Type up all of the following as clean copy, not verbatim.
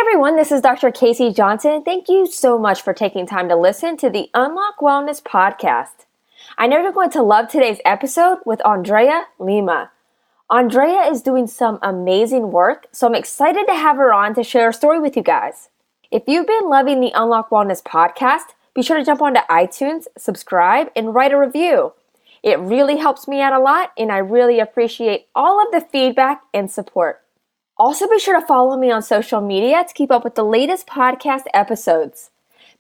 everyone, this is Dr. Casey Johnson. Thank you so much for taking time to listen to the Unlock Wellness podcast. I know you're going to love today's episode with Andrea Lima. Andrea is doing some amazing work, so I'm excited to have her on to share her story with you guys. If you've been loving the Unlock Wellness podcast, be sure to jump onto iTunes, subscribe, and write a review. It really helps me out a lot, and I really appreciate all of the feedback and support. Also, be sure to follow me on social media to keep up with the latest podcast episodes.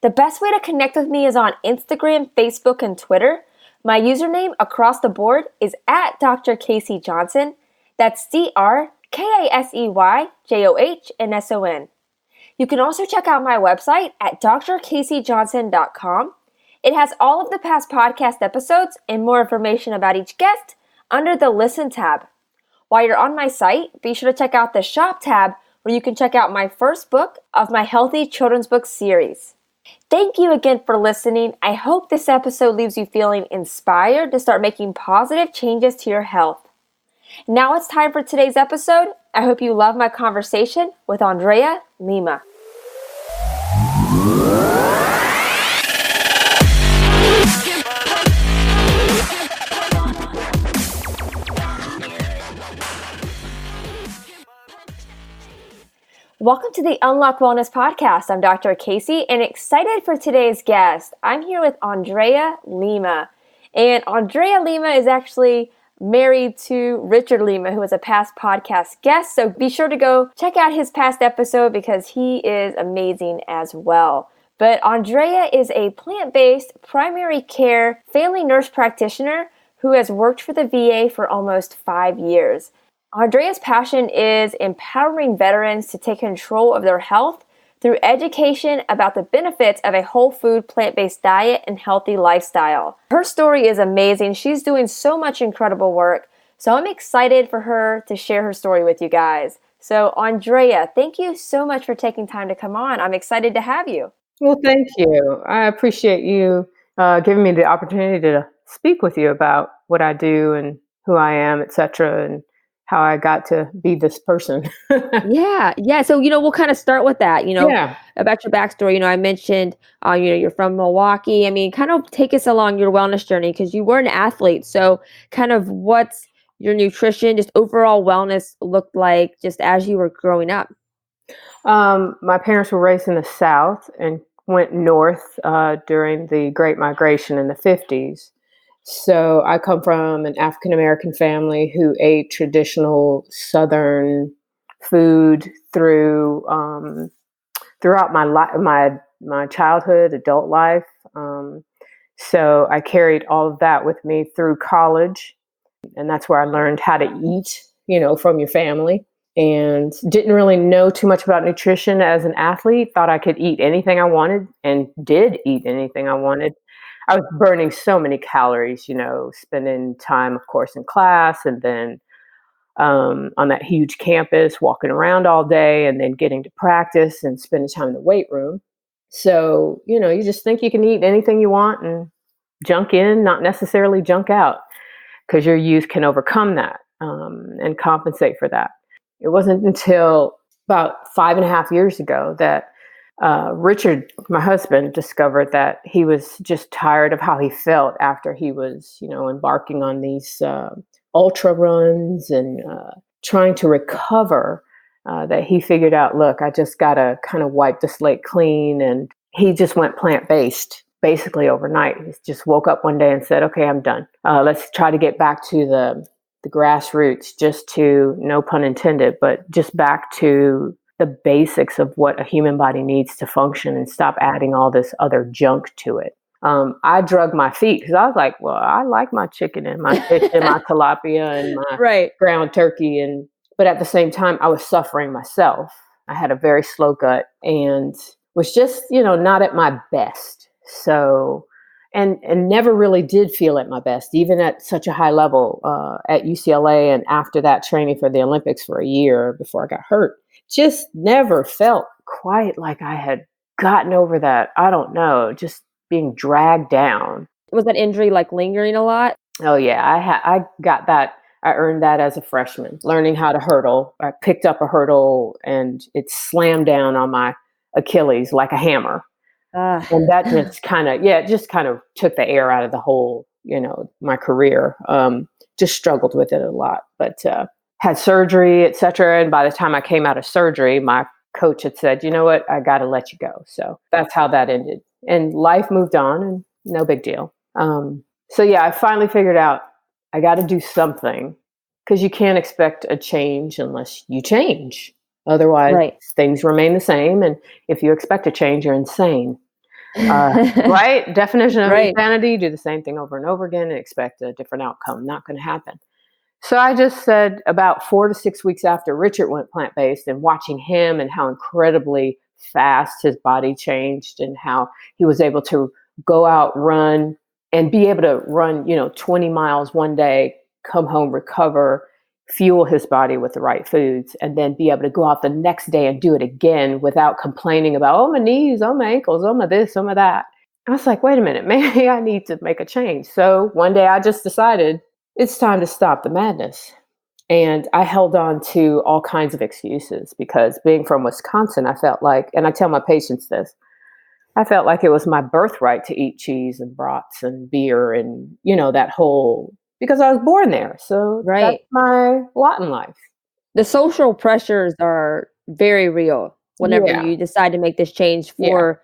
The best way to connect with me is on Instagram, Facebook, and Twitter. My username across the board is at Dr. Casey Johnson. That's DrKaseyJohnson. You can also check out my website at drcaseyjohnson.com. It has all of the past podcast episodes and more information about each guest under the Listen tab. While you're on my site, be sure to check out the Shop tab where you can check out my first book of my Healthy Children's Book series. Thank you again for listening. I hope this episode leaves you feeling inspired to start making positive changes to your health. Now it's time for today's episode. I hope you love my conversation with Andrea Lima. Welcome to the Unlock Wellness podcast. I'm Dr. Casey and excited for today's guest. I'm here with Andrea Lima. And Andrea Lima is actually married to Richard Lima, who was a past podcast guest. So be sure to go check out his past episode because he is amazing as well. But Andrea is a plant-based primary care family nurse practitioner who has worked for the VA for almost 5 years. Andrea's passion is empowering veterans to take control of their health through education about the benefits of a whole food, plant-based diet and healthy lifestyle. Her story is amazing. She's doing so much incredible work. So I'm excited for her to share her story with you guys. So Andrea, thank you so much for taking time to come on. I'm excited to have you. Well, thank you. I appreciate you giving me the opportunity to speak with you about what I do and who I am, et cetera, and how I got to be this person. Yeah. So, we'll kind of start with that, about your backstory. I mentioned, you're from Milwaukee. I mean, kind of take us along your wellness journey because you were an athlete. So kind of what's your nutrition, just overall wellness looked like just as you were growing up? My parents were raised in the South and went north during the Great Migration in the 50s. So I come from an African-American family who ate traditional Southern food throughout my childhood, adult life. So I carried all of that with me through college, and that's where I learned how to eat, from your family. And didn't really know too much about nutrition as an athlete. Thought I could eat anything I wanted, and did eat anything I wanted. I was burning so many calories, spending time, of course, in class and then on that huge campus, walking around all day and then getting to practice and spending time in the weight room. So, you just think you can eat anything you want and junk in, not necessarily junk out, because your youth can overcome that and compensate for that. It wasn't until about 5.5 years ago that Richard, my husband, discovered that he was just tired of how he felt after he was, embarking on these ultra runs and trying to recover, that he figured out, look, I just got to kind of wipe the slate clean. And he just went plant-based basically overnight. He just woke up one day and said, okay, I'm done. Let's try to get back to the grassroots, just to, no pun intended, but just back to the basics of what a human body needs to function and stop adding all this other junk to it. I drug my feet because I was like, well, I like my chicken and my fish and my tilapia and my ground turkey. But at the same time, I was suffering myself. I had a very slow gut and was just, not at my best. So, and never really did feel at my best, even at such a high level at UCLA. And after that, training for the Olympics for a year before I got hurt. Just never felt quite like I had gotten over that. I don't know, just being dragged down. Was that injury lingering a lot? Oh yeah, I got that. I earned that as a freshman, learning how to hurdle. I picked up a hurdle and it slammed down on my Achilles like a hammer. And that just kind of, yeah, it just kind of took the air out of the whole, my career. Just struggled with it a lot, but had surgery, et cetera. And by the time I came out of surgery, my coach had said, you know what, I got to let you go. So that's how that ended. And life moved on and no big deal. So yeah, I finally figured out I got to do something because you can't expect a change unless you change. Otherwise, things remain the same. And if you expect a change, you're insane. Right? Definition of insanity, do the same thing over and over again and expect a different outcome. Not going to happen. So I just said about 4 to 6 weeks after Richard went plant-based and watching him and how incredibly fast his body changed and how he was able to go out, run, and be able to run, 20 miles one day, come home, recover, fuel his body with the right foods, and then be able to go out the next day and do it again without complaining about, oh, my knees, oh, my ankles, oh, my this, oh, my that. I was like, wait a minute, maybe I need to make a change. So one day I just decided it's time to stop the madness. And I held on to all kinds of excuses because being from Wisconsin, I felt like, and I tell my patients this, I felt like it was my birthright to eat cheese and brats and beer and, that whole, because I was born there. So that's my lot in life. The social pressures are very real whenever you decide to make this change for,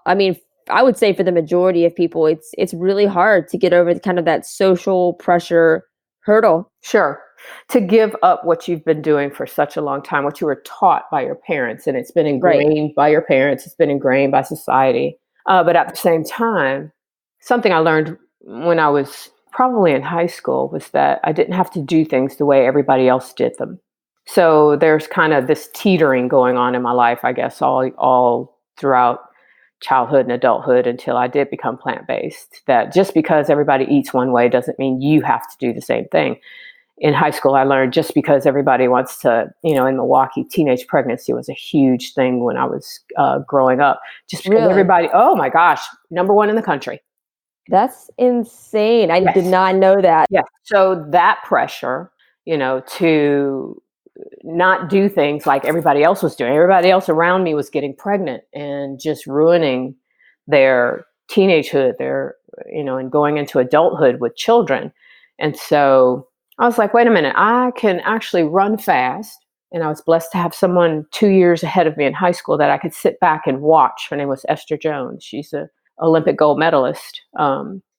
I would say for the majority of people, it's really hard to get over kind of that social pressure hurdle. Sure. To give up what you've been doing for such a long time, what you were taught by your parents, and it's been ingrained by your parents, it's been ingrained by society. But at the same time, something I learned when I was probably in high school was that I didn't have to do things the way everybody else did them. So there's kind of this teetering going on in my life, I guess, all throughout childhood and adulthood until I did become plant-based, that just because everybody eats one way doesn't mean you have to do the same thing. In high school, I learned just because everybody wants to, in Milwaukee, teenage pregnancy was a huge thing when I was growing up. Just because everybody, oh my gosh, #1 in the country. That's insane. I did not know that. Yeah. So that pressure, to not do things like everybody else was doing. Everybody else around me was getting pregnant and just ruining their teenagehood, and going into adulthood with children. And so I was like, wait a minute, I can actually run fast. And I was blessed to have someone 2 years ahead of me in high school that I could sit back and watch. Her name was Esther Jones. She's an Olympic gold medalist.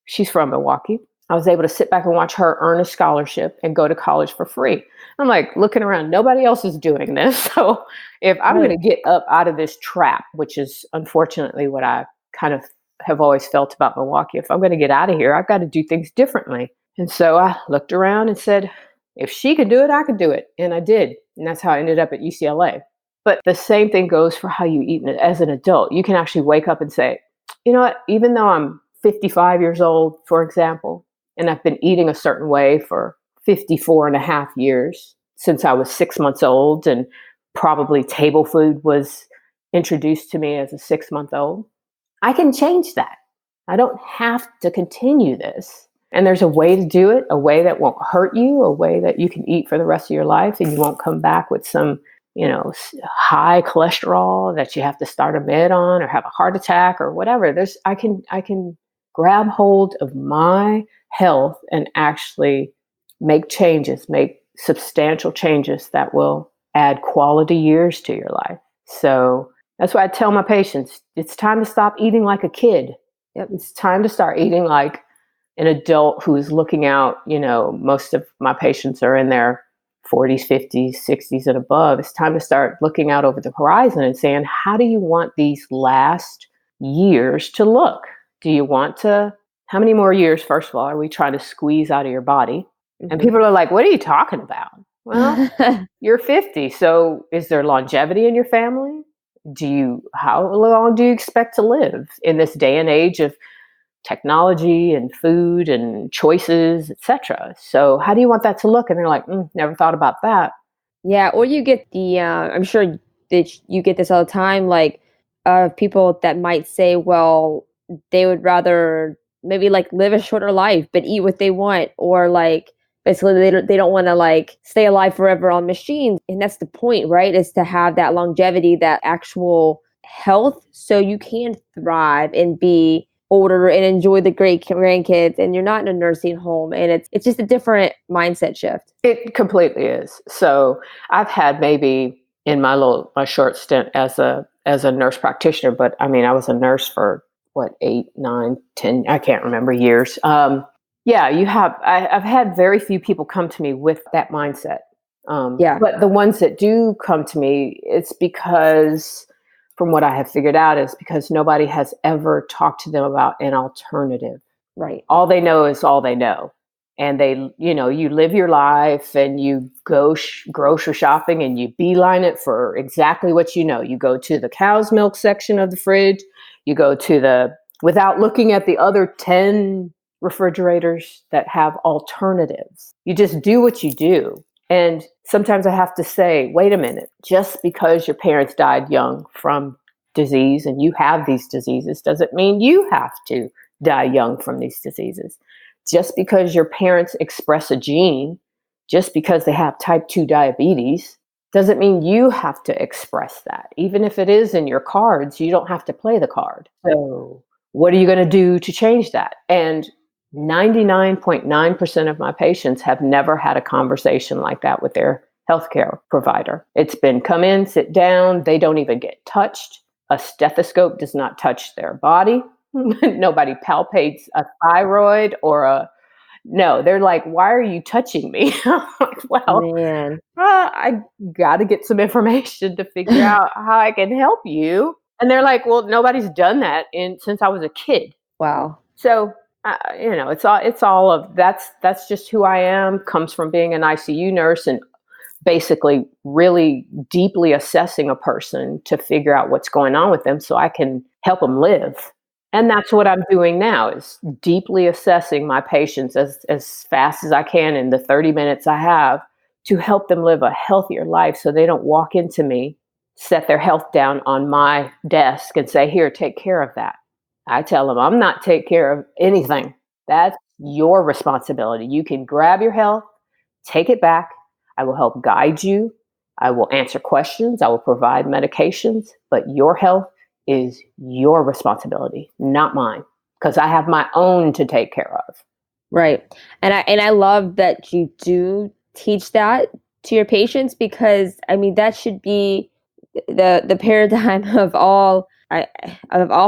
She's from Milwaukee. I was able to sit back and watch her earn a scholarship and go to college for free. I'm like looking around, nobody else is doing this. So if I'm going to get up out of this trap, which is unfortunately what I kind of have always felt about Milwaukee, if I'm going to get out of here, I've got to do things differently. And so I looked around and said, if she could do it, I could do it. And I did. And that's how I ended up at UCLA. But the same thing goes for how you eat as an adult. You can actually wake up and say, you know what, even though I'm 55 years old, for example, and I've been eating a certain way for 54 and a half years since I was 6 months old, and probably table food was introduced to me as a 6-month-old, I can change that. I don't have to continue this. And there's a way to do it, a way that won't hurt you, a way that you can eat for the rest of your life and you won't come back with some, high cholesterol that you have to start a med on or have a heart attack or whatever. I can grab hold of my health and actually make substantial changes that will add quality years to your life. So that's why I tell my patients, it's time to stop eating like a kid. It's time to start eating like an adult who is looking out. Most of my patients are in their 40s, 50s, 60s and above. It's time to start looking out over the horizon and saying, how do you want these last years to look? How many more years, first of all, are we trying to squeeze out of your body? Mm-hmm. And people are like, what are you talking about? Well, you're 50. So is there longevity in your family? How long do you expect to live in this day and age of technology and food and choices, etc.? So how do you want that to look? And they're like, never thought about that. Yeah. Or you get I'm sure that you get this all the time, like people that might say, well, they would rather maybe like live a shorter life, but eat what they want, or like basically they don't want to like stay alive forever on machines. And that's the point, right? Is to have that longevity, that actual health, so you can thrive and be older and enjoy the great grandkids, and you're not in a nursing home, and it's just a different mindset shift. It completely is. So I've had maybe in my short stint as a nurse practitioner, but I mean I was a nurse for what, 8, 9, 10, I can't remember years. Yeah, I've had very few people come to me with that mindset. Yeah. But the ones that do come to me, it's because, from what I have figured out, is because nobody has ever talked to them about an alternative. Right. All they know is all they know. And you live your life and you go grocery shopping and you beeline it for exactly what you know. You go to the cow's milk section of the fridge. You go to without looking at the other 10 refrigerators that have alternatives. You just do what you do. And sometimes I have to say, wait a minute, just because your parents died young from disease and you have these diseases doesn't mean you have to die young from these diseases. Just because your parents express a gene, just because they have type 2 diabetes, doesn't mean you have to express that. Even if it is in your cards, you don't have to play the card. So what are you going to do to change that? And 99.9% of my patients have never had a conversation like that with their healthcare provider. It's been come in, sit down. They don't even get touched. A stethoscope does not touch their body. Nobody palpates a thyroid no, they're like, why are you touching me? I'm like, well, Man. I got to get some information to figure out how I can help you. And they're like, well, nobody's done that since I was a kid. Wow. So, it's all of that's just who I am, comes from being an ICU nurse and basically really deeply assessing a person to figure out what's going on with them so I can help them live. And that's what I'm doing now, is deeply assessing my patients as fast as I can in the 30 minutes I have to help them live a healthier life so they don't walk into me, set their health down on my desk and say, here, take care of that. I tell them, I'm not taking care of anything. That's your responsibility. You can grab your health, take it back. I will help guide you. I will answer questions. I will provide medications, but your health is your responsibility, not mine, because I have my own to take care of. Right. And I love that you do teach that to your patients, because I mean that should be the paradigm of all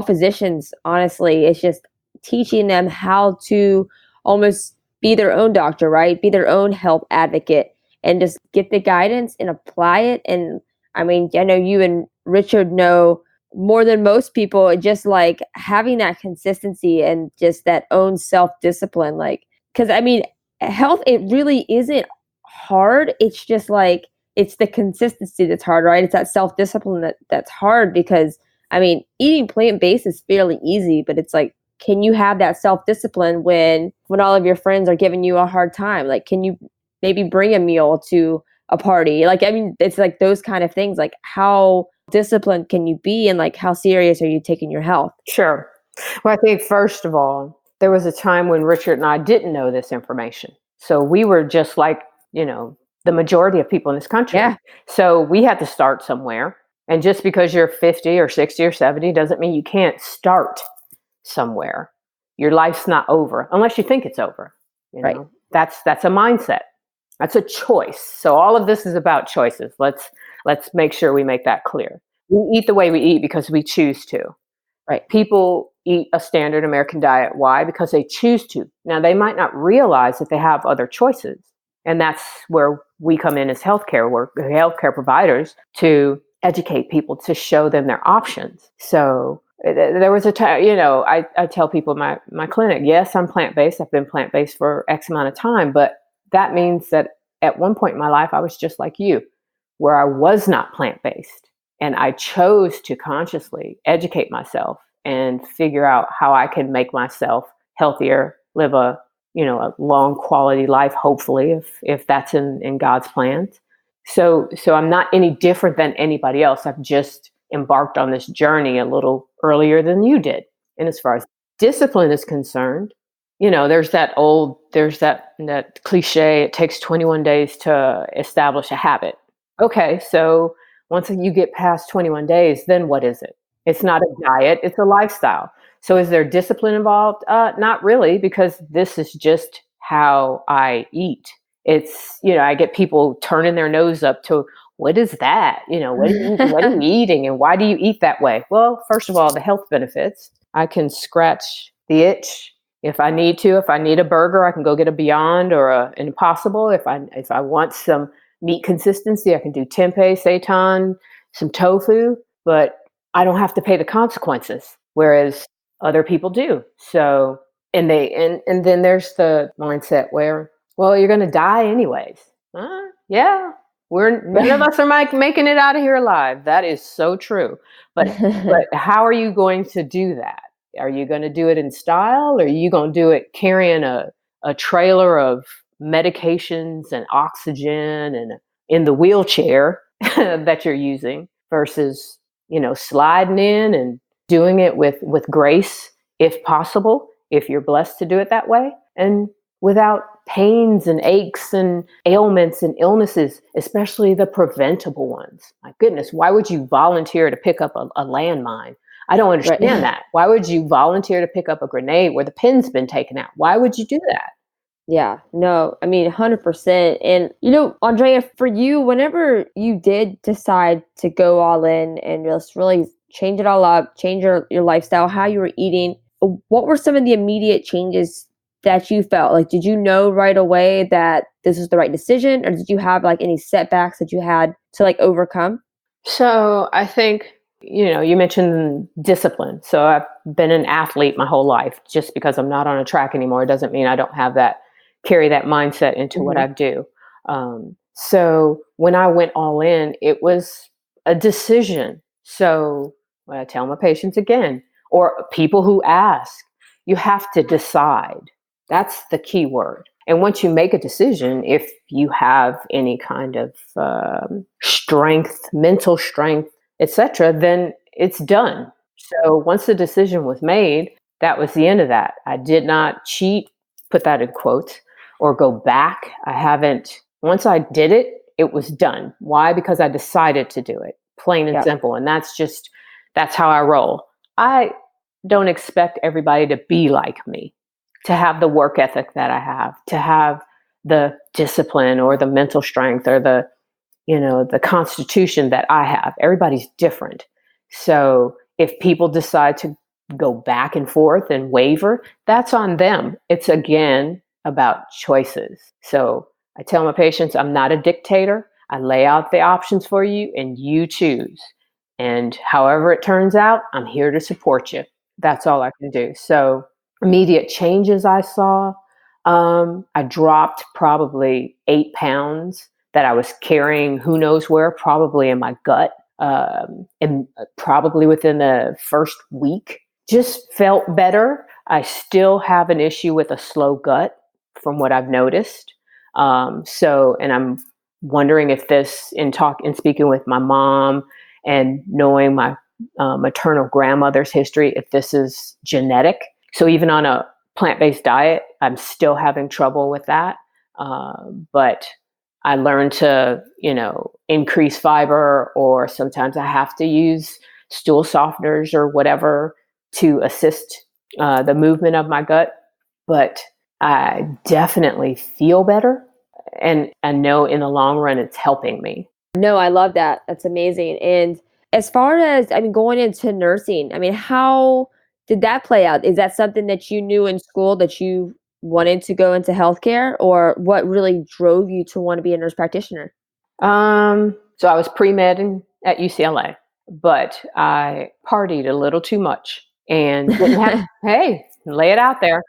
physicians, honestly. It's just teaching them how to almost be their own doctor, right? Be their own health advocate and just get the guidance and apply it. And I mean, I know you and Richard know more than most people, just like having that consistency and just that own self-discipline. Like, because I mean, health, it really isn't hard. It's just like, it's the consistency that's hard, right? It's that self-discipline that's hard, because I mean, eating plant-based is fairly easy, but it's like, can you have that self-discipline when all of your friends are giving you a hard time? Like, can you maybe bring a meal to a party? Like, I mean, it's like those kind of things. Like, how disciplined can you be, and like, how serious are you taking your health? Sure. Well, I think first of all, there was a time when Richard and I didn't know this information. So we were just like, the majority of people in this country. Yeah. So we had to start somewhere. And just because you're 50 or 60 or 70 doesn't mean you can't start somewhere. Your life's not over unless you think it's over. Right. That's a mindset. That's a choice. So all of this is about choices. Let's make sure we make that clear. We eat the way we eat because we choose to. Right. People eat a standard American diet. Why? Because they choose to. Now, they might not realize that they have other choices. And that's where we come in as healthcare providers, to educate people, to show them their options. So there was a time, I tell people my clinic, yes, I'm plant-based. I've been plant-based for X amount of time, but that means that at one point in my life, I was just like you, where I was not plant-based. And I chose to consciously educate myself and figure out how I can make myself healthier, live a long quality life, hopefully, if that's in God's plans. So I'm not any different than anybody else. I've just embarked on this journey a little earlier than you did. And as far as discipline is concerned, there's that cliche, it takes 21 days to establish a habit. Okay, so once you get past 21 days, then what is it? It's not a diet, it's a lifestyle. So is there discipline involved? Not really, because this is just how I eat. I get people turning their nose up to, what is that? What are you eating and why do you eat that way? Well, first of all, the health benefits. I can scratch the itch if I need to. If I need a burger, I can go get a Beyond or an Impossible. If I want some meat consistency, I can do tempeh, seitan, some tofu, but I don't have to pay the consequences, whereas other people do. So, and then there's the mindset where, well, you're going to die anyways. Yeah, none of us are making it out of here alive. That is so true. But how are you going to do that? Are you going to do it in style, or are you going to do it carrying a trailer of medications and oxygen and in the wheelchair that you're using versus, sliding in and doing it with grace, if possible, if you're blessed to do it that way, and without pains and aches and ailments and illnesses, especially the preventable ones. My goodness, why would you volunteer to pick up a landmine? I don't understand that. Why would you volunteer to pick up a grenade where the pin's been taken out? Why would you do that? Yeah, no, I mean, 100%. And, Andrea, for you, whenever you did decide to go all in and just really change it all up, change your lifestyle, how you were eating, what were some of the immediate changes that you felt? Like, did you know right away that this was the right decision, or did you have like any setbacks that you had to like overcome? So I think, you mentioned discipline. So I've been an athlete my whole life. Just because I'm not on a track anymore, it doesn't mean I don't carry that mindset into what I do. So when I went all in, it was a decision. So when I tell my patients again, or people who ask, you have to decide. That's the key word. And once you make a decision, if you have any kind of strength, mental strength, etc., then it's done. So once the decision was made, that was the end of that. I did not cheat, put that in quotes, or go back. Once I did it, it was done. Why? Because I decided to do it, plain and simple. And that's how I roll. I don't expect everybody to be like me, to have the work ethic that I have, to have the discipline or the mental strength or the constitution that I have. Everybody's different. So if people decide to go back and forth and waver, that's on them. It's again about choices. So I tell my patients, I'm not a dictator. I lay out the options for you and you choose. And however it turns out, I'm here to support you. That's all I can do. So immediate changes I saw, I dropped probably 8 pounds that I was carrying who knows where, probably in my gut, and probably within the first week. Just felt better. I still have an issue with a slow gut from what I've noticed. And I'm wondering if this, in speaking with my mom and knowing my maternal grandmother's history, if this is genetic. So even on a plant-based diet, I'm still having trouble with that. But I learned to, increase fiber, or sometimes I have to use stool softeners or whatever to assist the movement of my gut. But I definitely feel better. And I know in the long run, it's helping me. No, I love that. That's amazing. And as far as, going into nursing, how did that play out? Is that something that you knew in school that you wanted to go into healthcare, or what really drove you to want to be a nurse practitioner? So I was pre-med at UCLA, but I partied a little too much and didn't have, hey, lay it out there.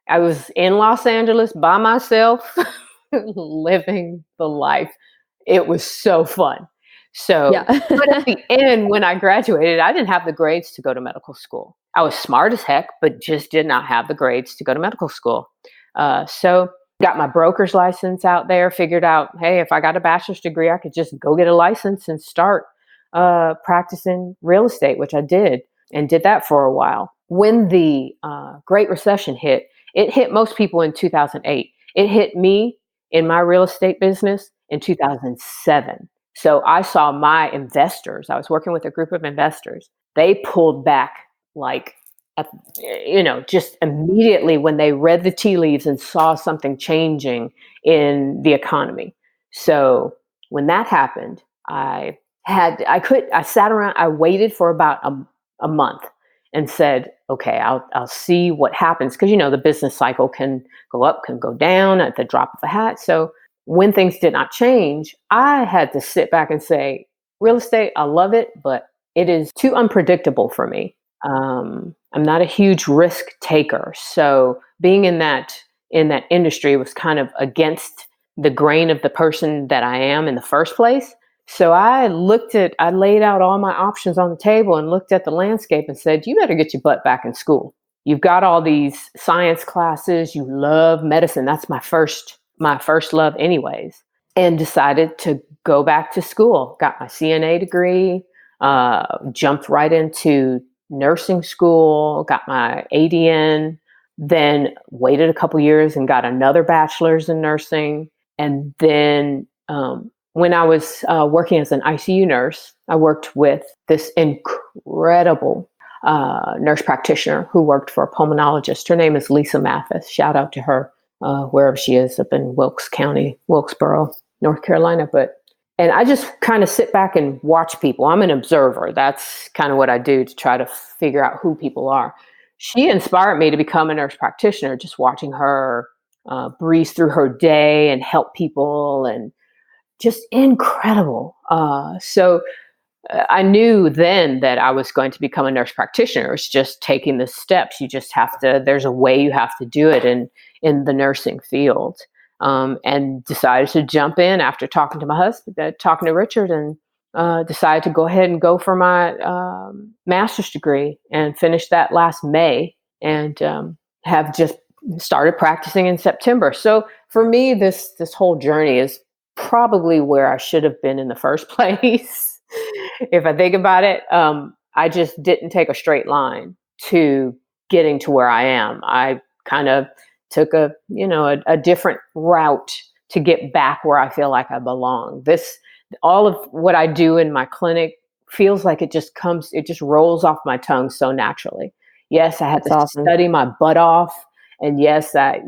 I was in Los Angeles by myself, living the life. It was so fun. So, Yeah. but at the end, when I graduated, I didn't have the grades to go to medical school. I was smart as heck, but just did not have the grades to go to medical school. So got my broker's license out there, figured out, hey, if I got a bachelor's degree, I could just go get a license and start practicing real estate, which I did, and did that for a while. When the Great Recession hit It hit most people in 2008. It hit me in my real estate business in 2007. So I saw my investors, I was working with a group of investors. They pulled back like, at, just immediately when they read the tea leaves and saw something changing in the economy. So when that happened, I sat around, I waited for about a month and said, okay, I'll see what happens. Cause the business cycle can go up, can go down at the drop of a hat. So when things did not change, I had to sit back and say, real estate, I love it, but it is too unpredictable for me. I'm not a huge risk taker. So being in that industry was kind of against the grain of the person that I am in the first place. So I laid out all my options on the table and looked at the landscape and said, you better get your butt back in school. You've got all these science classes. You love medicine. That's my first love anyways. And decided to go back to school. Got my CNA degree, jumped right into nursing school, got my ADN, then waited a couple years and got another bachelor's in nursing. And then when I was working as an ICU nurse, I worked with this incredible nurse practitioner who worked for a pulmonologist. Her name is Lisa Mathis. Shout out to her, wherever she is, up in Wilkes County, Wilkesboro, North Carolina. And I just kind of sit back and watch people. I'm an observer. That's kind of what I do to try to figure out who people are. She inspired me to become a nurse practitioner, just watching her breeze through her day and help people, and just incredible. So I knew then that I was going to become a nurse practitioner. It's just taking the steps. You just have to, there's a way you have to do it in the nursing field. And decided to jump in after talking to my husband, talking to Richard, and decided to go ahead and go for my master's degree and finish that last May, and have just started practicing in September. So for me, this whole journey is probably where I should have been in the first place. If I think about it, I just didn't take a straight line to getting to where I am. I kind of took a different route to get back where I feel like I belong. All of what I do in my clinic feels like it just rolls off my tongue so naturally. Yes, I had to study my butt off. And yes, I've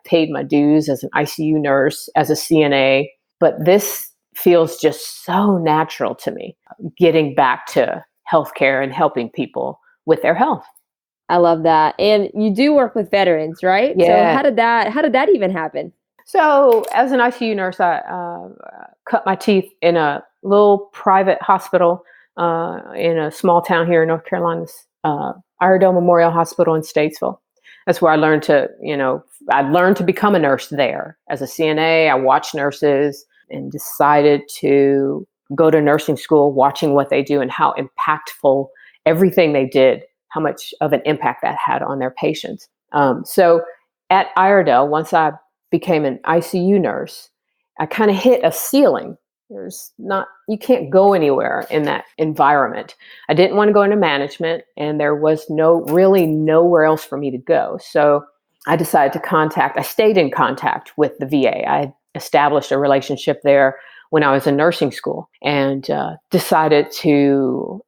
paid my dues as an ICU nurse, as a CNA, but this feels just so natural to me, getting back to healthcare and helping people with their health. I love that. And you do work with veterans, right? Yeah. So how did that even happen? So as an ICU nurse, I cut my teeth in a little private hospital in a small town here in North Carolina, Iredell Memorial Hospital in Statesville. That's where I learned to become a nurse there. As a CNA, I watched nurses and decided to go to nursing school, watching what they do and how impactful everything they did, how much of an impact that had on their patients. So at Iredell, once I became an ICU nurse, I kind of hit a ceiling. You can't go anywhere in that environment. I didn't want to go into management, and there was really nowhere else for me to go. So I decided I stayed in contact with the VA. I established a relationship there when I was in nursing school, and decided to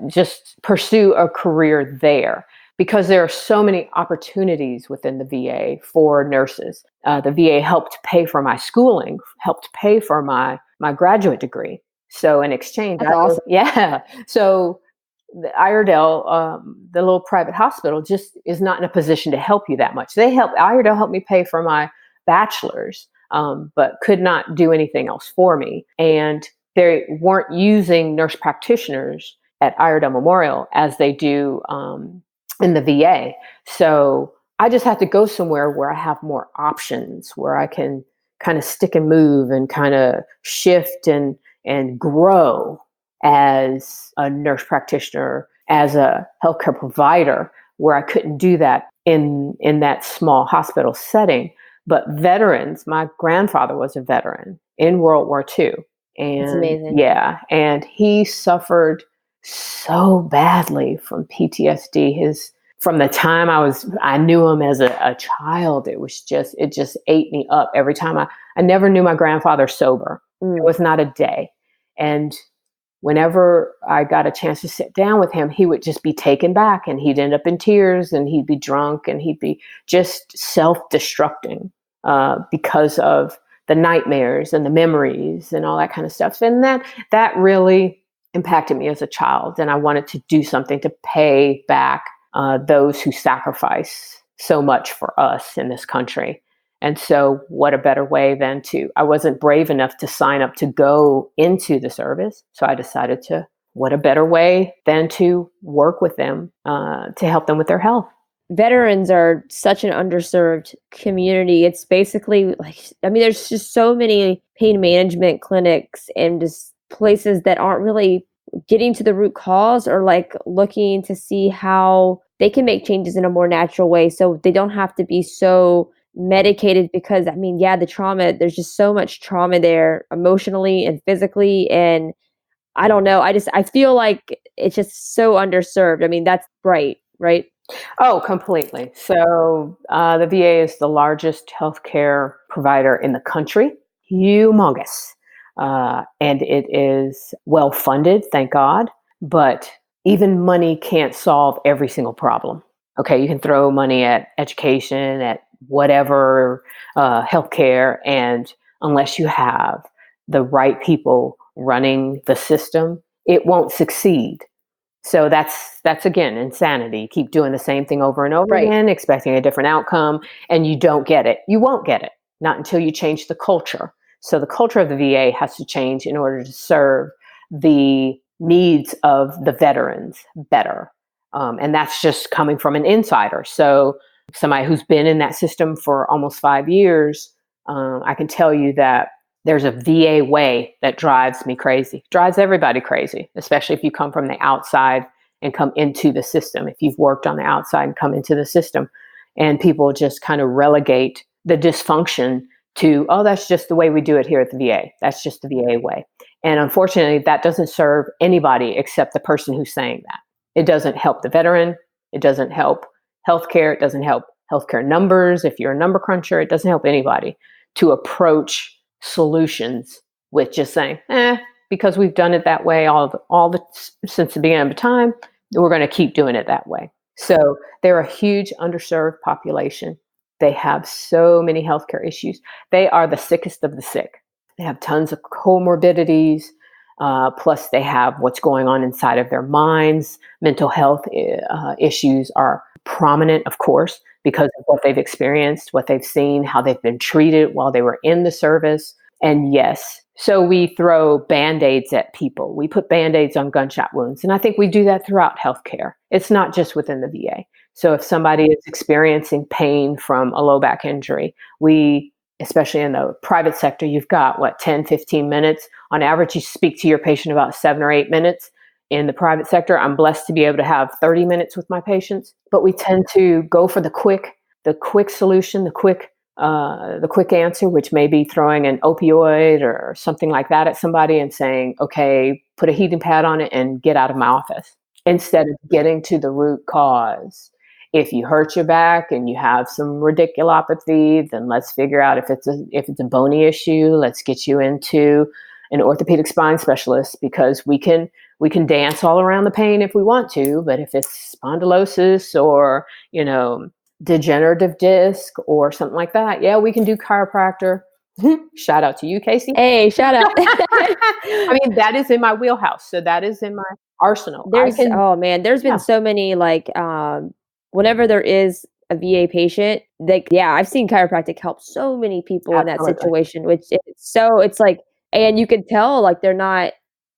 just pursue a career there, because there are so many opportunities within the VA for nurses. The VA helped pay for my schooling, helped pay for my graduate degree. So in exchange, that's awesome. Yeah. So the Iredell, the little private hospital, just is not in a position to help you that much. Iredell helped me pay for my bachelor's, but could not do anything else for me. And they weren't using nurse practitioners at Iredell Memorial as they do in the VA. So I just have to go somewhere where I have more options, where I can kind of stick and move and kind of shift and grow as a nurse practitioner, as a healthcare provider, where I couldn't do that in that small hospital setting. But veterans, my grandfather was a veteran in World War II. And that's amazing. Yeah. And he suffered so badly from PTSD. from the time I knew him as a child, it just ate me up every time. I never knew my grandfather sober. It was not a day. And whenever I got a chance to sit down with him, he would just be taken back and he'd end up in tears and he'd be drunk and he'd be just self-destructing because of the nightmares and the memories and all that kind of stuff. And that really impacted me as a child. And I wanted to do something to pay back those who sacrifice so much for us in this country. And so what a better way than I wasn't brave enough to sign up to go into the service. So I decided what a better way than to work with them to help them with their health. Veterans are such an underserved community. It's basically there's just so many pain management clinics and just places that aren't really getting to the root cause or looking to see how they can make changes in a more natural way so they don't have to be so medicated, because the trauma, there's just so much trauma there emotionally and physically, and I don't know, I feel like it's just so underserved. That's right? Oh, completely. So the VA is the largest healthcare provider in the country, humongous, and it is well funded, thank God, but even money can't solve every single problem. Okay, you can throw money at education, at whatever, healthcare, and unless you have the right people running the system, it won't succeed. So that's again insanity. You keep doing the same thing over and over again, expecting a different outcome, and you don't get it. You won't get it, not until you change the culture. So the culture of the VA has to change in order to serve the needs of the veterans better. And that's just coming from an insider. So somebody who's been in that system for almost 5 years, I can tell you that there's a VA way that drives me crazy, drives everybody crazy, especially if you come from the outside and come into the system. If you've worked on the outside and come into the system, and people just kind of relegate the dysfunction to, oh, that's just the way we do it here at the VA. That's just the VA way. And unfortunately, that doesn't serve anybody except the person who's saying that. It doesn't help the veteran. It doesn't help healthcare. It doesn't help healthcare numbers. If you're a number cruncher, it doesn't help anybody to approach solutions with just saying, because we've done it that way since the beginning of time, we're going to keep doing it that way. So they're a huge underserved population. They have so many healthcare issues. They are the sickest of the sick. They have tons of comorbidities. Plus they have what's going on inside of their minds. Mental health issues are prominent, of course, because of what they've experienced, what they've seen, how they've been treated while they were in the service. And yes, so we throw Band-Aids at people. We put Band-Aids on gunshot wounds. And I think we do that throughout healthcare. It's not just within the VA. So if somebody is experiencing pain from a low back injury, especially in the private sector, you've got 10, 15 minutes. On average, you speak to your patient about 7 or 8 minutes. In the private sector, I'm blessed to be able to have 30 minutes with my patients, but we tend to go for the quick solution, the quick answer, which may be throwing an opioid or something like that at somebody and saying, okay, put a heating pad on it and get out of my office, instead of getting to the root cause. If you hurt your back and you have some radiculopathy, then let's figure out if it's a bony issue. Let's get you into an orthopedic spine specialist, because we can dance all around the pain if we want to, but if it's spondylosis or, degenerative disc or something like that, yeah, we can do chiropractor. Shout out to you, Casey. Hey, shout out. That is in my wheelhouse. So that is in my arsenal. There's been so many, whenever there is a VA patient, I've seen chiropractic help so many people in that situation, which it's like, and you can tell they're not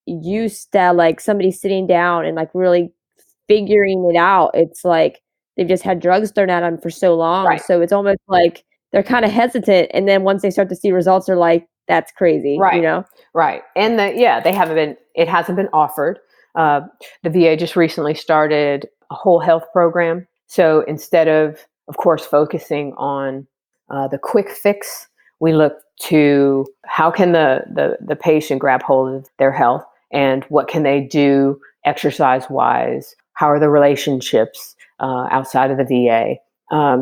used to somebody sitting down and really figuring it out. It's like they've just had drugs thrown at them for so long. Right. So it's almost like they're kind of hesitant. And then once they start to see results, they're like, that's crazy. Right. Right. And it hasn't been offered. The VA just recently started a whole health program. So instead of course, focusing on the quick fix, we look to how can the patient grab hold of their health, and what can they do exercise-wise? How are the relationships? outside of the VA.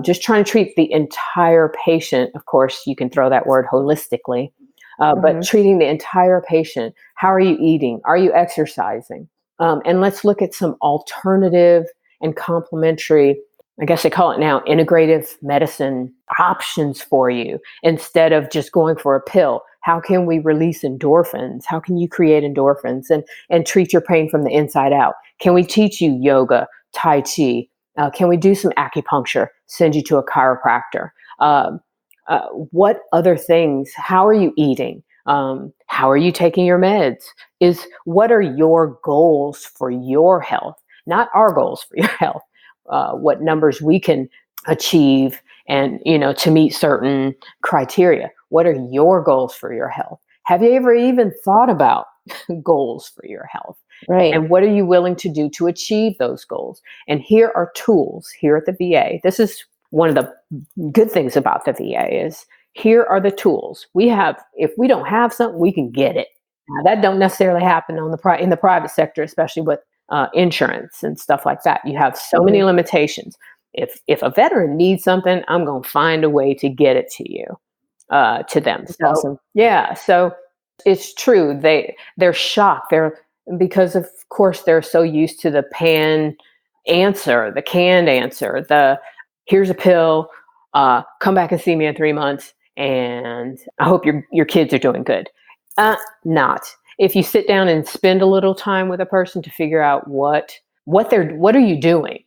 Just trying to treat the entire patient. Of course, you can throw that word holistically, but treating the entire patient. How are you eating? Are you exercising? And let's look at some alternative and complementary, I guess they call it now, integrative medicine options for you instead of just going for a pill. How can we release endorphins? How can you create endorphins and treat your pain from the inside out? Can we teach you yoga, Tai Chi? Can we do some acupuncture? Send you to a chiropractor? What other things? How are you eating? How are you taking your meds? What are your goals for your health? Not our goals for your health. What numbers we can achieve and, to meet certain criteria. What are your goals for your health? Have you ever even thought about goals for your health? Right. And what are you willing to do to achieve those goals? And here are tools here at the VA. This is one of the good things about the VA is here are the tools we have. If we don't have something, we can get it. Now, that don't necessarily happen in the private sector, especially with insurance and stuff like that. You have so many limitations. If a veteran needs something, I'm going to find a way to get it to you, to them. That's awesome. Yeah. So it's true. They're shocked. Because of course they're so used to the canned answer, here's a pill, come back and see me in 3 months, and I hope your kids are doing good. Not. If you sit down and spend a little time with a person to figure out what are you doing,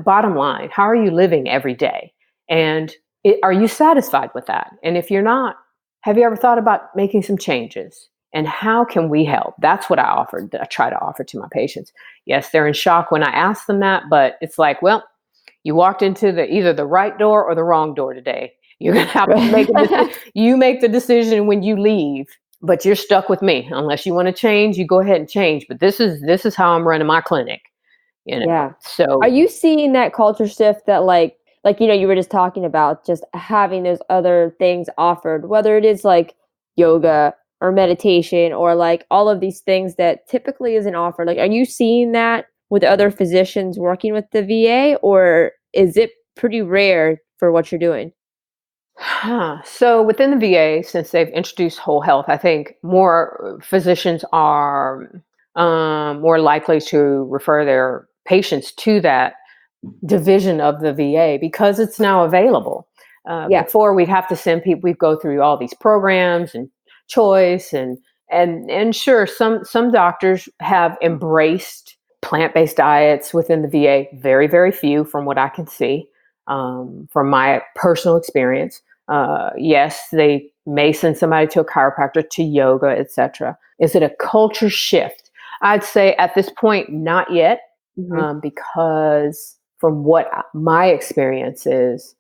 bottom line, how are you living every day, and are you satisfied with that? And if you're not, have you ever thought about making some changes? And how can we help? That's what I try to offer to my patients. Yes, they're in shock when I ask them that, but it's like, well, you walked into either the right door or the wrong door today. You're going to have to make a decision. You make the decision when you leave, but you're stuck with me. Unless you want to change, you go ahead and change. But this is how I'm running my clinic. Yeah. So are you seeing that culture shift that like you were just talking about, just having those other things offered, whether it is like yoga or meditation or like all of these things that typically isn't offered? Like, are you seeing that with other physicians working with the VA, or is it pretty rare for what you're doing? So within the VA, since they've introduced whole health, I think more physicians are more likely to refer their patients to that division of the VA because it's now available. Before we'd have to send people, we'd go through all these programs and choice and sure, some doctors have embraced plant-based diets within the VA. Very, very few from what I can see, from my personal experience. Yes, they may send somebody to a chiropractor, to yoga, etc. Is it a culture shift? I'd say at this point, not yet, because from what my experience is,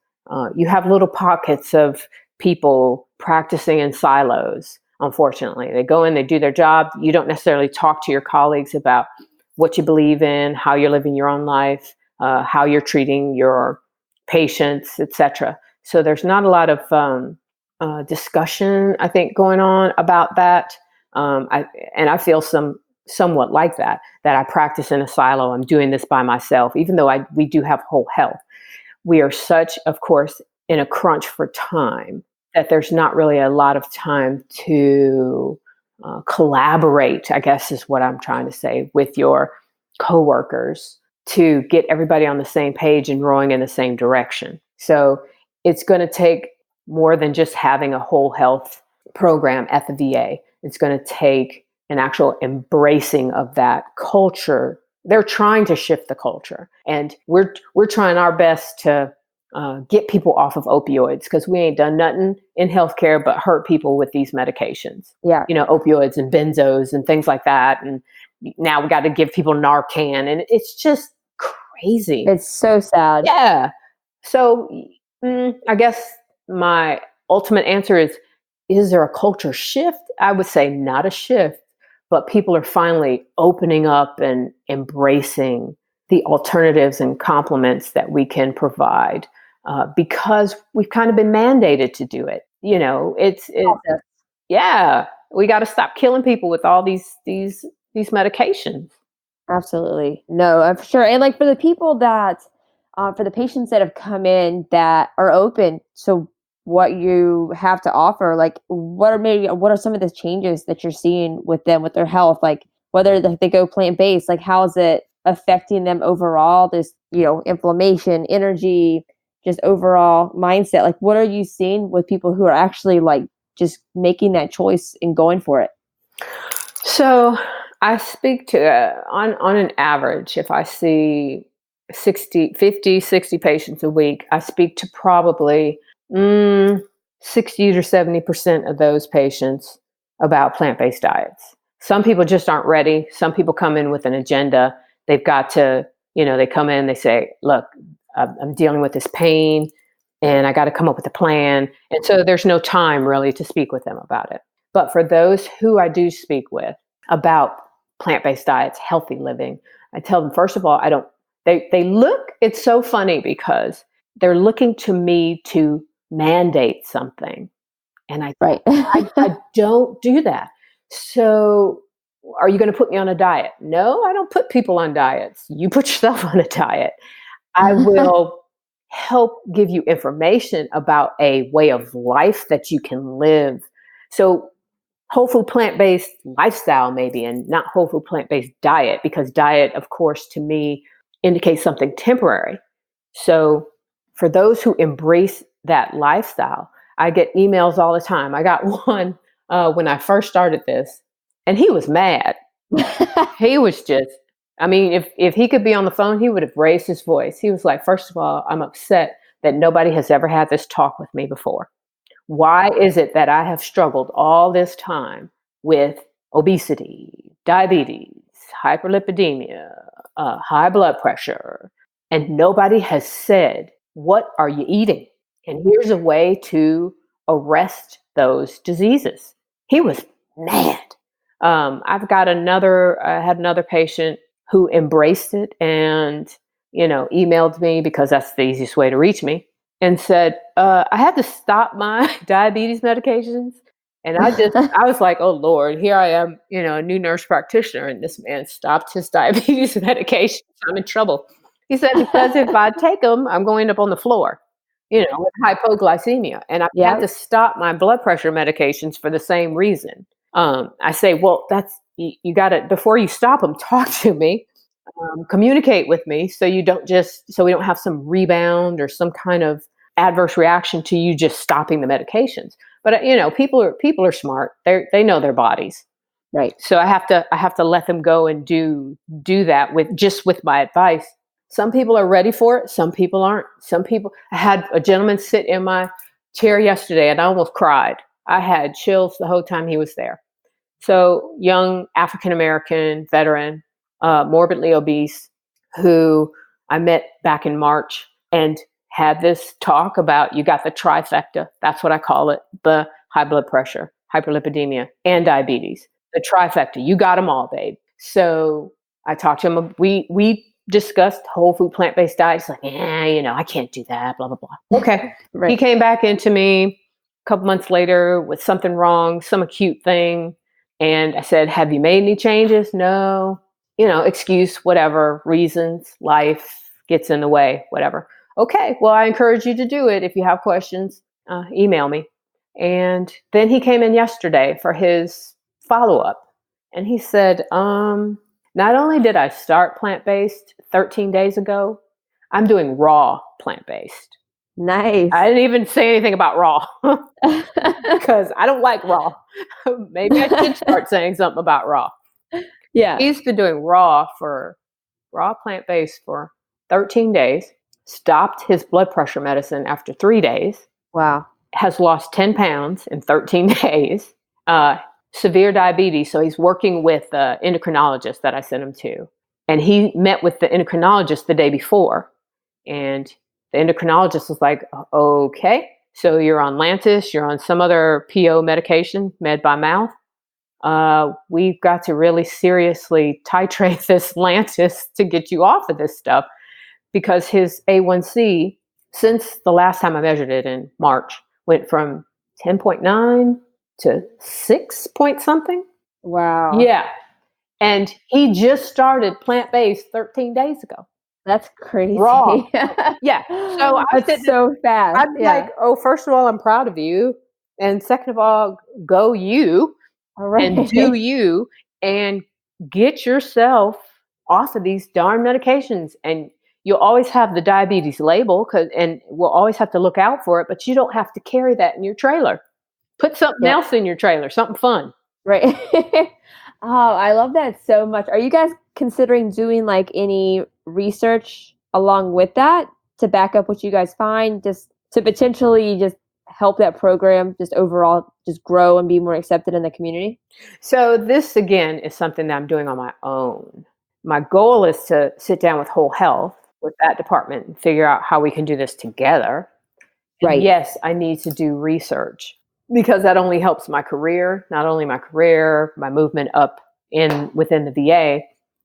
you have little pockets of people practicing in silos. Unfortunately, they go in, they do their job. You don't necessarily talk to your colleagues about what you believe in, how you're living your own life, how you're treating your patients, etc. So there's not a lot of discussion, I think, going on about that. I feel somewhat like that I practice in a silo. I'm doing this by myself, even though we do have whole health. We are such, of course, in a crunch for time that there's not really a lot of time to collaborate, I guess is what I'm trying to say, with your coworkers to get everybody on the same page and rowing in the same direction. So it's going to take more than just having a whole health program at the VA. It's going to take an actual embracing of that culture. They're trying to shift the culture, and we're trying our best to get people off of opioids, because we ain't done nothing in healthcare but hurt people with these medications. Yeah. Opioids and benzos and things like that. And now we got to give people Narcan, and it's just crazy. It's so sad. Yeah. So I guess my ultimate answer is there a culture shift? I would say not a shift, but people are finally opening up and embracing the alternatives and complements that we can provide, because we've kind of been mandated to do it. Yeah, we got to stop killing people with all these medications. Absolutely. No, for sure. And like for the people that, for the patients that have come in that are open to what you have to offer, like what are some of the changes that you're seeing with them, with their health? Like whether they go plant-based, like how is it affecting them overall? This, inflammation, energy, just overall mindset. Like what are you seeing with people who are actually like just making that choice and going for it? So I speak to, on an average, if I see 60 patients a week, I speak to probably mm, 60 to 70% of those patients about plant-based diets. Some people just aren't ready. Some people come in with an agenda. They've got to, they come in, they say, look, I'm dealing with this pain and I got to come up with a plan. And so there's no time really to speak with them about it. But for those who I do speak with about plant-based diets, healthy living, I tell them, first of all, they look, it's so funny because they're looking to me to mandate something. And Right. I don't do that. So are you going to put me on a diet? No, I don't put people on diets. You put yourself on a diet. I will help give you information about a way of life that you can live. So whole food plant-based lifestyle maybe, and not whole food plant-based diet, because diet, of course, to me indicates something temporary. So for those who embrace that lifestyle, I get emails all the time. I got one when I first started this, and he was mad. He was just, I mean, if he could be on the phone, he would have raised his voice. He was like, first of all, I'm upset that nobody has ever had this talk with me before. Why is it that I have struggled all this time with obesity, diabetes, hyperlipidemia, high blood pressure, and nobody has said, what are you eating? And here's a way to arrest those diseases. He was mad. I had another patient who embraced it and, emailed me because that's the easiest way to reach me and said, I had to stop my diabetes medications. And I was like, oh Lord, here I am, a new nurse practitioner, and this man stopped his diabetes medication. I'm in trouble. He said, because if I take them, I'm going to end up on the floor, with hypoglycemia. And I had Yeah. to stop my blood pressure medications for the same reason. I say, well, you got to, before you stop them, talk to me, communicate with me so so we don't have some rebound or some kind of adverse reaction to you just stopping the medications. But people are smart. They know their bodies. Right. So I have to let them go and do that with my advice. Some people are ready for it. Some people aren't. I had a gentleman sit in my chair yesterday and I almost cried. I had chills the whole time he was there. So young African-American veteran, morbidly obese, who I met back in March and had this talk about, you got the trifecta. That's what I call it. The high blood pressure, hyperlipidemia, and diabetes. The trifecta. You got them all, babe. So I talked to him. We discussed whole food plant-based diets. Like, I can't do that, blah, blah, blah. Okay. Right. He came back into me a couple months later with something wrong, some acute thing. And I said, have you made any changes? No, excuse, whatever, reasons, life gets in the way, whatever. Okay, well, I encourage you to do it. If you have questions, email me. And then he came in yesterday for his follow-up. And he said, not only did I start plant-based 13 days ago, I'm doing raw plant-based. Nice. I didn't even say anything about raw because I don't like raw. Maybe I should start saying something about raw. Yeah. He's been doing raw plant-based for 13 days, stopped his blood pressure medicine after 3 days. Wow. Has lost 10 pounds in 13 days, severe diabetes. So he's working with the endocrinologist that I sent him to. And he met with the endocrinologist the day before. And the endocrinologist was like, okay, so you're on Lantus, you're on some other PO medication, med by mouth. We've got to really seriously titrate this Lantus to get you off of this stuff, because his A1C, since the last time I measured it in March, went from 10.9 to 6 point something. Wow. Yeah. And he just started plant-based 13 days ago. That's crazy. Raw. Yeah. So That's so fast. I'm like, Yeah. oh, first of all, I'm proud of you. And second of all, go you All and do right. you and get yourself off of these darn medications. And you'll always have the diabetes label and we'll always have to look out for it, but you don't have to carry that in your trailer. Put something Yep. else in your trailer, something fun. Right. Oh, I love that so much. Are you guys considering doing like any research along with that to back up what you guys find, just to potentially just help that program just overall just grow and be more accepted in the community? So this again is something that I'm doing on my own. My goal is to sit down with Whole Health, with that department, and figure out how we can do this together. And Right. yes, I need to do research because that only helps my career, not only my career, my movement up within the VA,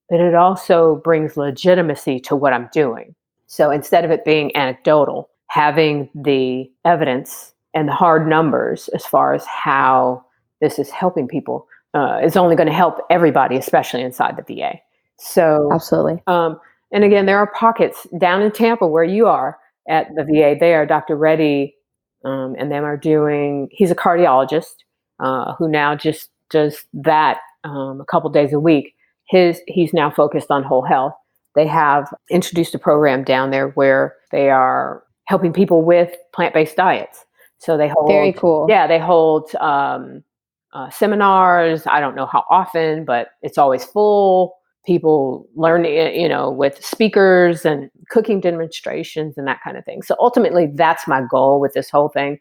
but it also brings legitimacy to what I'm doing. So instead of it being anecdotal, having the evidence and the hard numbers as far as how this is helping people is only going to help everybody, especially inside the VA. So, Absolutely. and again, there are pockets down in Tampa where you are at the VA. There, Dr. Reddy and them are doing. He's a cardiologist who now just does that a couple days a week. He's now focused on whole health. They have introduced a program down there where they are helping people with plant-based diets. So they hold Very cool. Yeah, they hold seminars. I don't know how often, but it's always full. People learn, with speakers and cooking demonstrations and that kind of thing. So ultimately, that's my goal with this whole thing.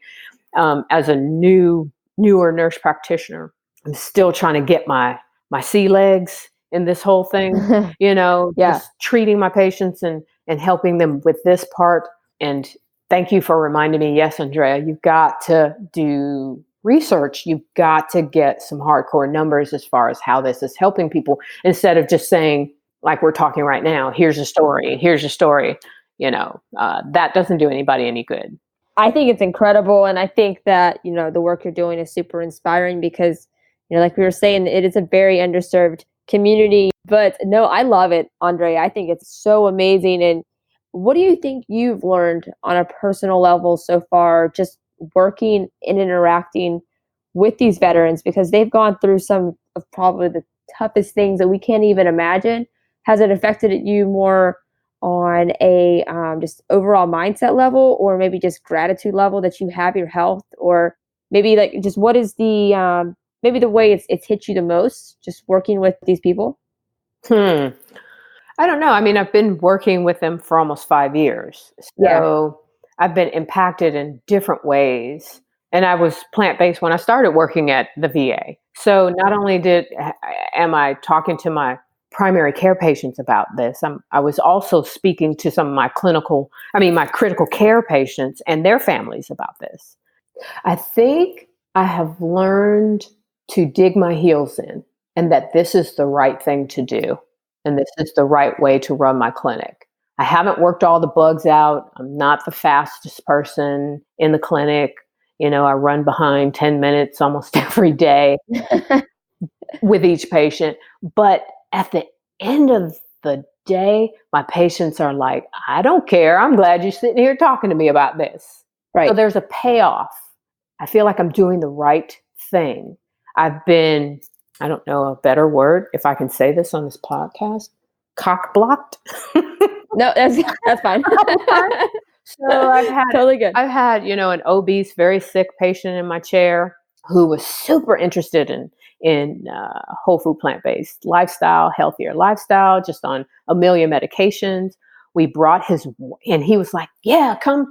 As a newer nurse practitioner, I'm still trying to get my sea legs in this whole thing. Yeah. Just treating my patients and helping them with this part. And thank you for reminding me. Yes, Andrea, you've got to do research. You've got to get some hardcore numbers as far as how this is helping people, instead of just saying, like we're talking right now, here's a story. That doesn't do anybody any good. I think it's incredible. And I think that, the work you're doing is super inspiring because, like we were saying, it is a very underserved community. But no, I love it, Andre. I think it's so amazing. And what do you think you've learned on a personal level so far, just working and interacting with these veterans? Because they've gone through some of probably the toughest things that we can't even imagine. Has it affected you more on a just overall mindset level, or maybe just gratitude level that you have your health, or maybe like just what is the maybe the way it's hit you the most, just working with these people? I don't know. I mean, I've been working with them for almost 5 years. Yeah. So I've been impacted in different ways. And I was plant-based when I started working at the VA. So not only am I talking to my primary care patients about this, I was also speaking to some of my my critical care patients and their families about this. I think I have learned to dig my heels in, and that this is the right thing to do. And this is the right way to run my clinic. I haven't worked all the bugs out. I'm not the fastest person in the clinic. I run behind 10 minutes almost every day with each patient. But at the end of the day, my patients are like, I don't care. I'm glad you're sitting here talking to me about this. Right. So there's a payoff. I feel like I'm doing the right thing. I've been, I don't know a better word, if I can say this on this podcast, cock blocked. No, that's fine. So Totally good. I've had, an obese, very sick patient in my chair who was super interested in whole food, plant-based lifestyle, healthier lifestyle, just on a million medications. We brought and he was like, yeah, come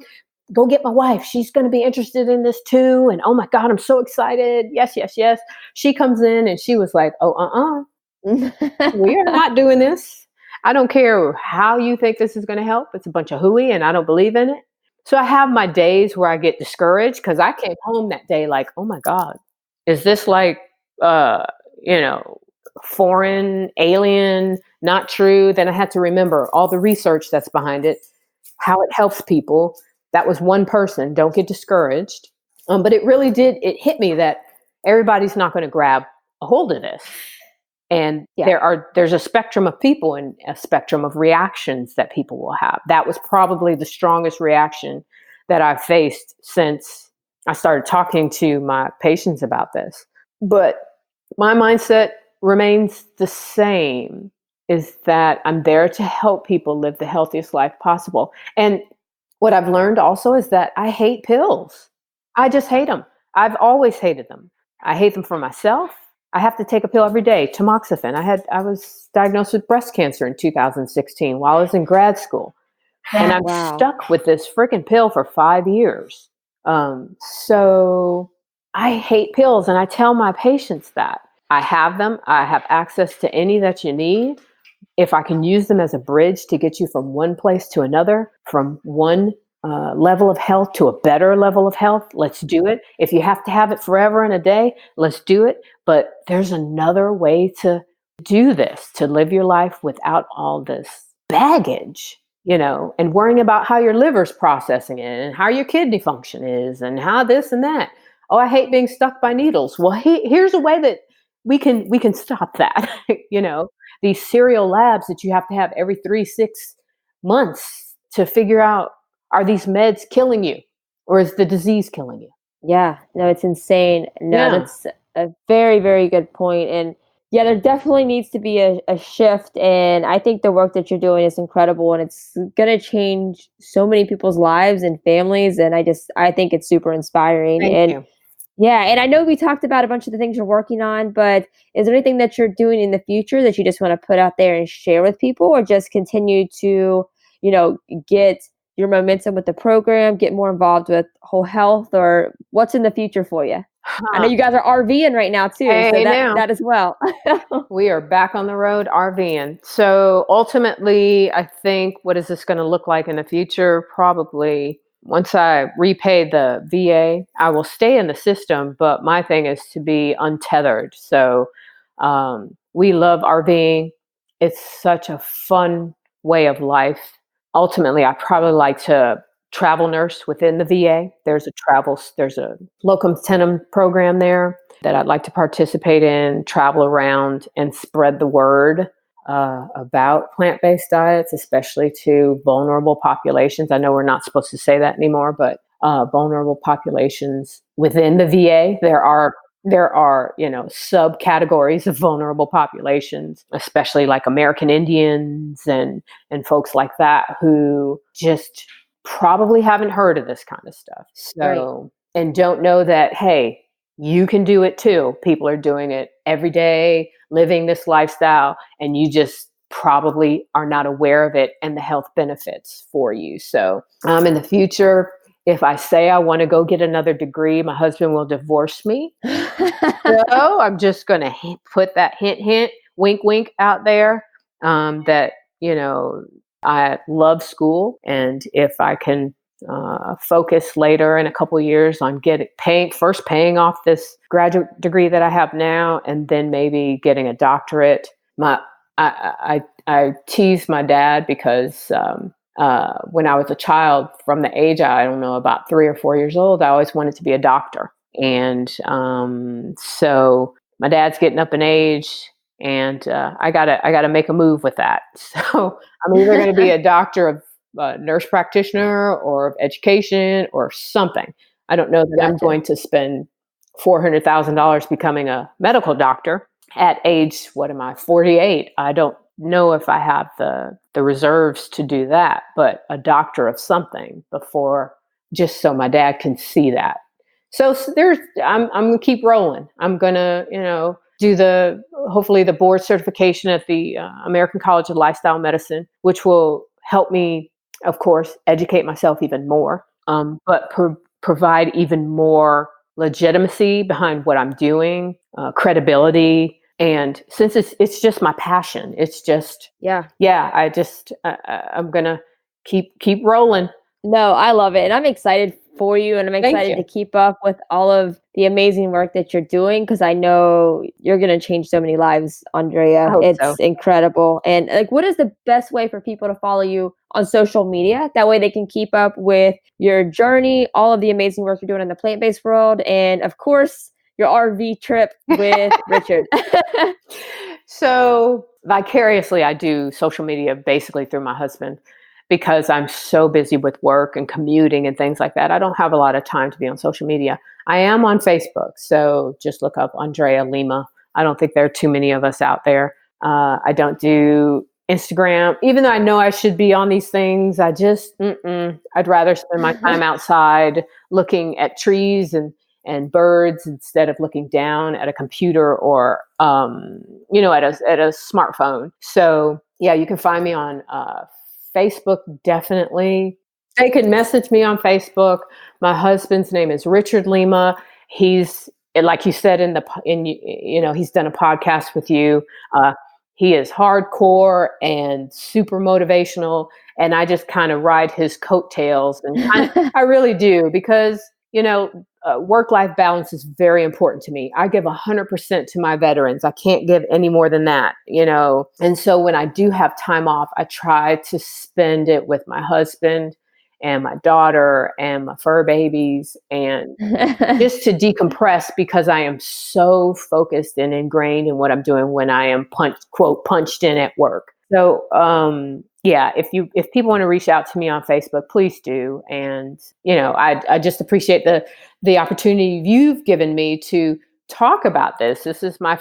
go get my wife. She's going to be interested in this too. And oh my God, I'm so excited. Yes, yes, yes. She comes in and she was like, oh, we are not doing this. I don't care how you think this is going to help. It's a bunch of hooey and I don't believe in it. So I have my days where I get discouraged because I came home that day like, oh my God, is this like, foreign, alien, not true? Then I had to remember all the research that's behind it, how it helps people. That was one person. Don't get discouraged. But it really it hit me that everybody's not going to grab a hold of this. And Yeah. there's a spectrum of people and a spectrum of reactions that people will have. That was probably the strongest reaction that I've faced since I started talking to my patients about this. But my mindset remains the same, is that I'm there to help people live the healthiest life possible. And what I've learned also is that I hate pills. I just hate them. I've always hated them. I hate them for myself. I have to take a pill every day, tamoxifen. I was diagnosed with breast cancer in 2016 while I was in grad school. And I'm Wow. stuck with this freaking pill for 5 years. So I hate pills, and I tell my patients that. I have them. I have access to any that you need. If I can use them as a bridge to get you from one place to another, from one level of health to a better level of health, let's do it. If you have to have it forever and a day, let's do it. But there's another way to do this, to live your life without all this baggage, and worrying about how your liver's processing it and how your kidney function is and how this and that. Oh, I hate being stuck by needles. Well, here's a way that we can stop that. These serial labs that you have to have every 3-6 months to figure out, are these meds killing you or is the disease killing you? Yeah, no, it's insane. No, Yeah. that's a very, very good point. And yeah, there definitely needs to be a shift. And I think the work that you're doing is incredible and it's going to change so many people's lives and families. And I think it's super inspiring. Thank And you. yeah, and I know we talked about a bunch of the things you're working on, but is there anything that you're doing in the future that you just want to put out there and share with people, or just continue to, get your momentum with the program, get more involved with whole health, or what's in the future for you? I know Huh. you guys are RVing right now too, so Hey, that now that as well. we are back on the road RVing. So ultimately, I think, what is this going to look like in the future? Probably once I repay the VA, I will stay in the system, but my thing is to be untethered. So we love RVing. It's such a fun way of life. Ultimately, I probably like to travel nurse within the VA. There's a locum tenens program there that I'd like to participate in, travel around and spread the word about plant-based diets, especially to vulnerable populations. I know we're not supposed to say that anymore, but vulnerable populations within the VA. There are subcategories of vulnerable populations, especially like American Indians and folks like that who just probably haven't heard of this kind of stuff. Right. So, and don't know that, hey, you can do it too. People are doing it every day, living this lifestyle, and you just probably are not aware of it and the health benefits for you. So, in the future, if I say I want to go get another degree, my husband will divorce me. So I'm just going to put that hint, hint, wink, wink out there, that, I love school. And if I can focus later in a couple of years on first paying off this graduate degree that I have now, and then maybe getting a doctorate. I tease my dad because when I was a child, from the age, I don't know, about 3 or 4 years old, I always wanted to be a doctor. And so my dad's getting up in age, and I gotta make a move with that. So I'm either going to be a doctor of nurse practitioner or of education or something. I don't know that I'm Gotcha. going to spend $400,000 becoming a medical doctor at age, what am I, 48? I don't know if I have the reserves to do that, but a doctor of something before, just so my dad can see that. So I'm gonna keep rolling. I'm gonna, do hopefully the board certification at the American College of Lifestyle Medicine, which will help me, of course, educate myself even more, but provide even more legitimacy behind what I'm doing, credibility. And since it's just my passion, it's just, Yeah. yeah, I'm gonna keep rolling. No, I love it. And I'm excited for you. And I'm Thank excited you. to keep up with all of the amazing work that you're doing because I know you're going to change so many lives, I Andrea. hope so. It's incredible. And like, what is the best way for people to follow you on social media? That way they can keep up with your journey, all of the amazing work you're doing in the plant based world, and of course, your RV trip with Richard. So vicariously, I do social media basically through my husband because I'm so busy with work and commuting and things like that. I don't have a lot of time to be on social media. I am on Facebook. So just look up Andrea Lima. I don't think there are too many of us out there. I don't do Instagram, even though I know I should be on these things. I'd rather spend my time outside looking at trees and birds instead of looking down at a computer or at a smartphone. So yeah, you can find me on Facebook, definitely. They can message me on Facebook. My husband's name is Richard Lima. He's, like you said, he's done a podcast with you. He is hardcore and super motivational, and I just kind of ride his coattails, and I really do, because work-life balance is very important to me. I give 100% to my veterans. I can't give any more than that, And so when I do have time off, I try to spend it with my husband and my daughter and my fur babies, and just to decompress, because I am so focused and ingrained in what I'm doing when I am punched in at work. So, if people want to reach out to me on Facebook, please do. And, I just appreciate the opportunity you've given me to talk about this. This is my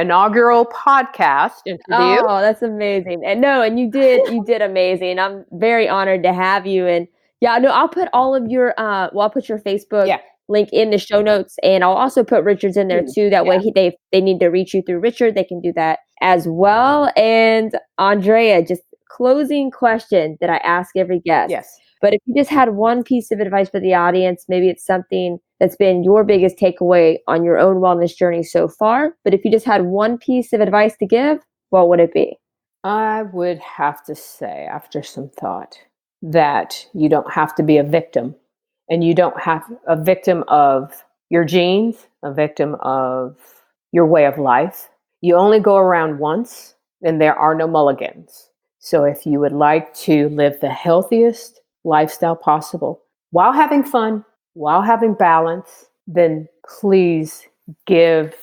inaugural podcast interview. Oh, that's amazing. And you did amazing. I'm very honored to have you. And yeah, no, I'll put all of your, I'll put your Facebook link in the show notes, and I'll also put Richard's in there too. That way they need to reach you through Richard, they can do that as well. And Andrea, just closing question that I ask every guest. Yes. But if you just had one piece of advice for the audience, maybe it's something that's been your biggest takeaway on your own wellness journey so far. But if you just had one piece of advice to give, what would it be? I would have to say, after some thought, that you don't have to be a victim, and you don't have a victim of your genes, a victim of your way of life. You only go around once, and there are no mulligans. So if you would like to live the healthiest lifestyle possible while having fun, while having balance, then please give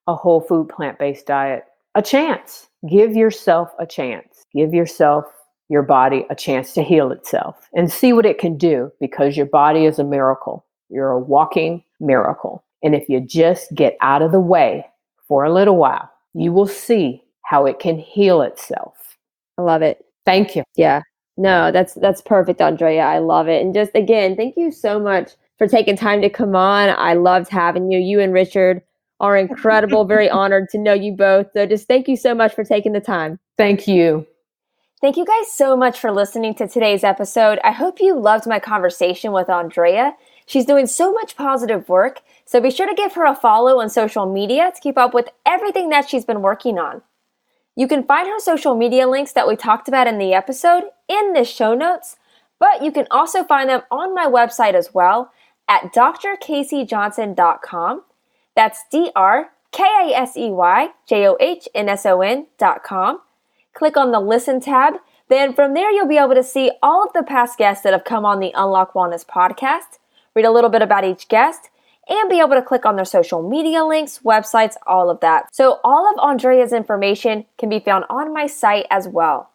a whole food, plant-based diet a chance. Give yourself a chance. Give your body a chance to heal itself and see what it can do, because your body is a miracle. You're a walking miracle. And if you just get out of the way for a little while, you will see how it can heal itself. I love it. Thank you. Yeah. No, that's perfect, Andrea. I love it. And just again, thank you so much for taking time to come on. I loved having you. You and Richard are incredible. Very honored to know you both. So just thank you so much for taking the time. Thank you. Thank you guys so much for listening to today's episode. I hope you loved my conversation with Andrea. She's doing so much positive work, so be sure to give her a follow on social media to keep up with everything that she's been working on. You can find her social media links that we talked about in the episode in the show notes, but you can also find them on my website as well at drcaseyjohnson.com. That's drkaseyjohnson.com. Click on the Listen tab. Then from there, you'll be able to see all of the past guests that have come on the Unlock Wellness podcast, read a little bit about each guest, and be able to click on their social media links, websites, all of that. So all of Andrea's information can be found on my site as well.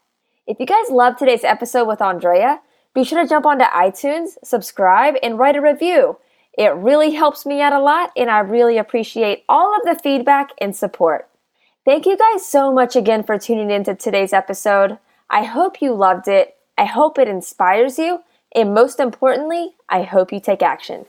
If you guys loved today's episode with Andrea, be sure to jump onto iTunes, subscribe, and write a review. It really helps me out a lot, and I really appreciate all of the feedback and support. Thank you guys so much again for tuning into today's episode. I hope you loved it. I hope it inspires you. And most importantly, I hope you take action.